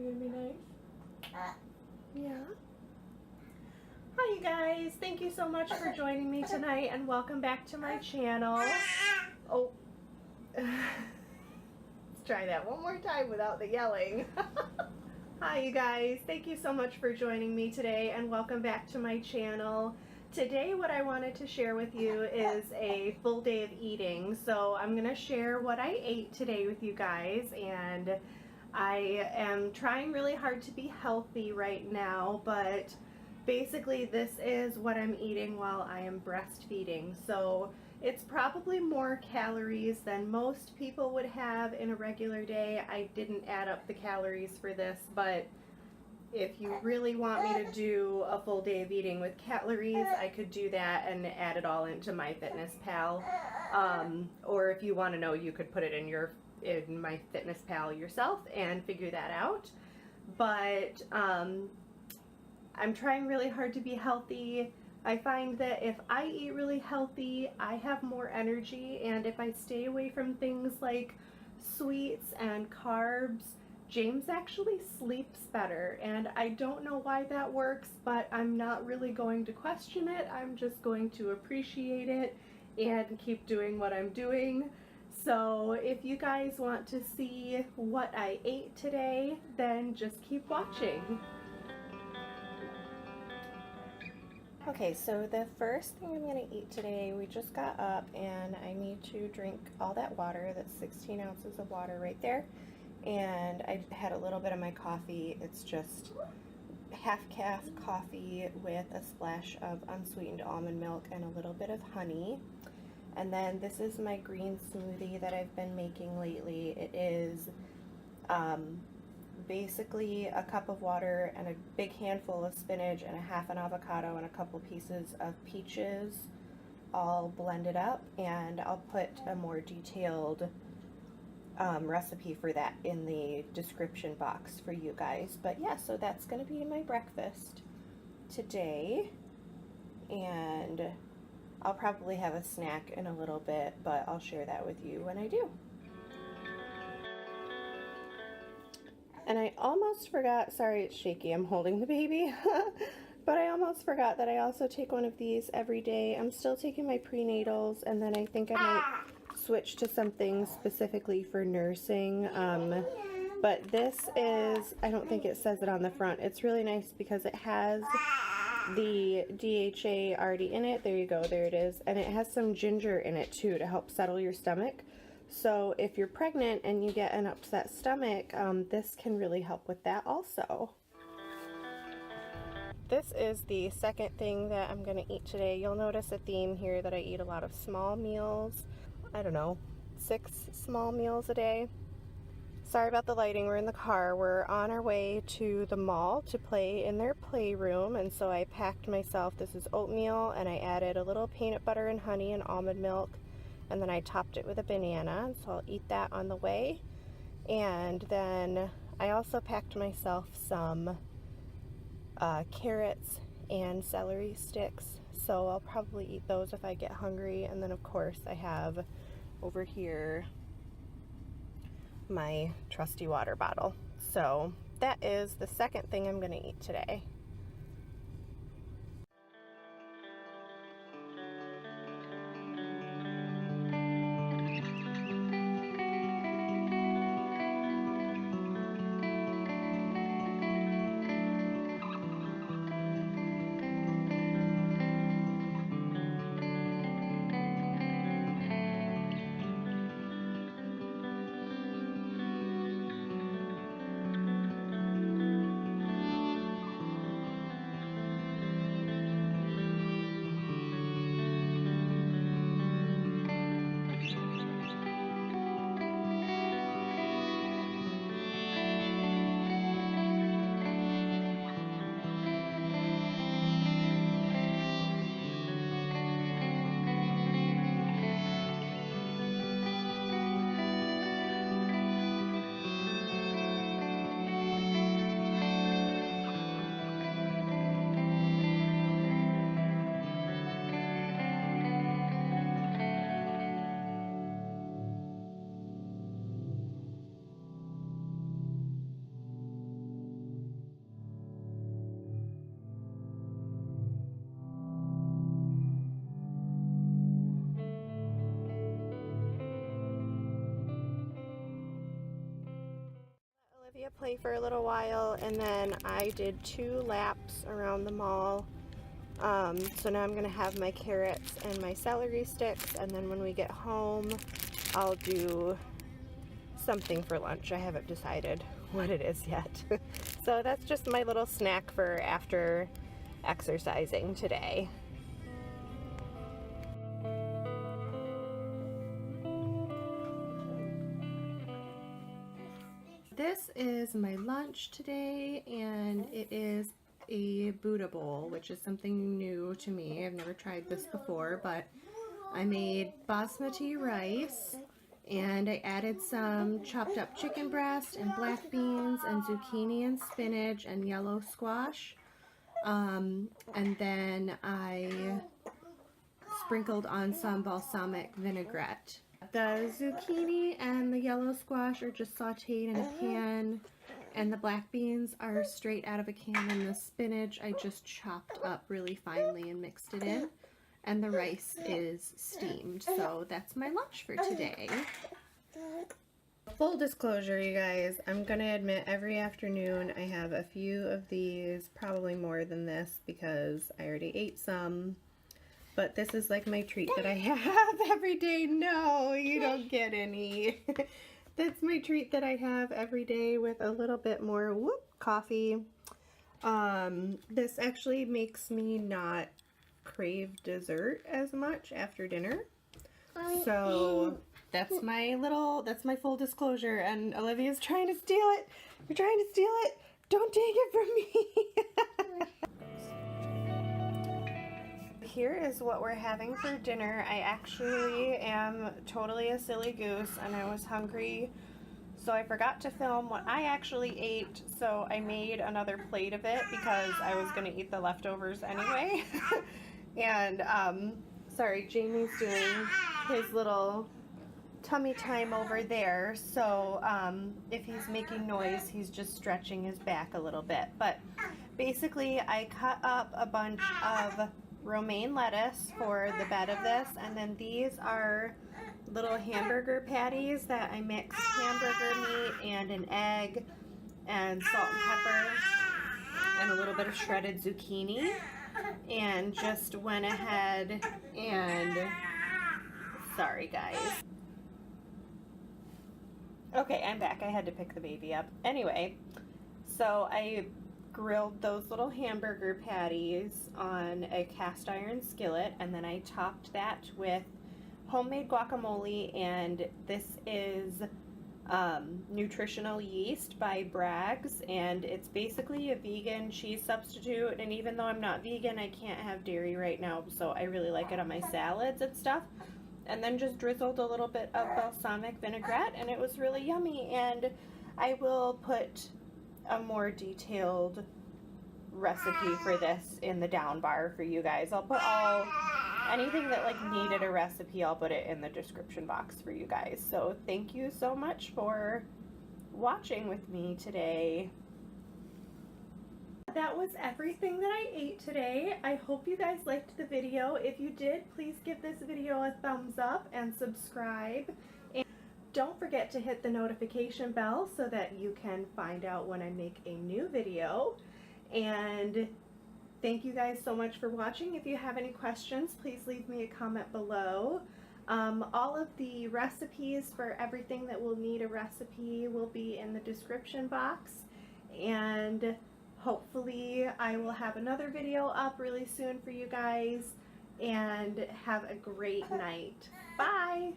gonna be nice? Yeah. Hi you guys, thank you so much for joining me tonight and welcome back to my channel. Oh, let's try that one more time without the yelling. Hi you guys, thank you so much for joining me today and welcome back to my channel. Today what I wanted to share with you is a full day of eating. So I'm going to share what I ate today with you guys, and I am trying really hard to be healthy right now, but basically this is what I'm eating while I am breastfeeding. So it's probably more calories than most people would have in a regular day. I didn't add up the calories for this, but if you really want me to do a full day of eating with calories, I could do that and add it all into MyFitnessPal. Or if you want to know, you could put it in MyFitnessPal yourself and figure that out. But I'm trying really hard to be healthy. I find that if I eat really healthy, I have more energy, and if I stay away from things like sweets and carbs, James actually sleeps better, and I don't know why that works, but I'm not really going to question it. I'm just going to appreciate it and keep doing what I'm doing. So if you guys want to see what I ate today, then just keep watching. Okay, so the first thing I'm going to eat today, we just got up and I need to drink all that water. That's 16 ounces of water right there. And I had a little bit of my coffee. It's just half-calf coffee with a splash of unsweetened almond milk and a little bit of honey. And then this is my green smoothie that I've been making lately. It is basically a cup of water and a big handful of spinach and a half an avocado and a couple pieces of peaches all blended up, and I'll put a more detailed recipe for that in the description box for you guys. But yeah, so that's going to be my breakfast today, and I'll probably have a snack in a little bit, but I'll share that with you when I do. And I almost forgot, sorry it's shaky, I'm holding the baby, but I almost forgot that I also take one of these every day. I'm still taking my prenatals, and then I think I might switch to something specifically for nursing. But this is, I don't think it says it on the front. It's really nice because it has the DHA already in it. There you go, there it is. And it has some ginger in it too to help settle your stomach. So if you're pregnant and you get an upset stomach, this can really help with that also. This is the second thing that I'm going to eat today. You'll notice a theme here that I eat a lot of small meals. I don't know, 6 small meals a day. Sorry about the lighting, we're in the car. We're on our way to the mall to play in their playroom, and so I packed myself, this is oatmeal, and I added a little peanut butter and honey and almond milk, and then I topped it with a banana, so I'll eat that on the way. And then I also packed myself some carrots and celery sticks, so I'll probably eat those if I get hungry. And then of course I have over here my trusty water bottle. So that is the second thing I'm going to eat today. play for a little while, and then I did 2 laps around the mall. So now I'm going to have my carrots and my celery sticks, and then when we get home, I'll do something for lunch. I haven't decided what it is yet. So that's just my little snack for after exercising today. This is my lunch today, and it is a Buddha bowl, which is something new to me. I've never tried this before, but I made basmati rice, and I added some chopped up chicken breast and black beans and zucchini and spinach and yellow squash, and then I sprinkled on some balsamic vinaigrette. The zucchini and the yellow squash are just sauteed in a pan, and the black beans are straight out of a can, and the spinach I just chopped up really finely and mixed it in, and the rice is steamed. So that's my lunch for today. Full disclosure, you guys, I'm gonna admit every afternoon I have a few of these, probably more than this because I already ate some. But this is like my treat that I have every day. No, you don't get any. That's my treat that I have every day with a little bit more coffee. This actually makes me not crave dessert as much after dinner. So that's my full disclosure. And Olivia's trying to steal it. You're trying to steal it. Don't take it from me. Here is what we're having for dinner. I actually am totally a silly goose, and I was hungry, so I forgot to film what I actually ate, so I made another plate of it because I was going to eat the leftovers anyway. And, sorry, Jamie's doing his little tummy time over there, so if he's making noise, he's just stretching his back a little bit. But basically, I cut up a bunch of romaine lettuce for the bed of this, and then these are little hamburger patties that I mixed hamburger meat and an egg and salt and pepper and a little bit of shredded zucchini, and just went ahead and, sorry guys. Okay, I'm back. I had to pick the baby up. Anyway, so I grilled those little hamburger patties on a cast iron skillet, and then I topped that with homemade guacamole, and this is nutritional yeast by Bragg's, and it's basically a vegan cheese substitute. And even though I'm not vegan, I can't have dairy right now, so I really like it on my salads and stuff. And then just drizzled a little bit of balsamic vinaigrette, and it was really yummy. And I will put a more detailed recipe for this in the down bar for you guys. I'll put anything that like needed a recipe, I'll put it in the description box for you guys. So thank you so much for watching with me today. That was everything that I ate today. I hope you guys liked the video. If you did, please give this video a thumbs up and subscribe. Don't forget to hit the notification bell so that you can find out when I make a new video. And thank you guys so much for watching. If you have any questions, please leave me a comment below. All of the recipes for everything that will need a recipe will be in the description box. And hopefully I will have another video up really soon for you guys. And have a great night. Bye!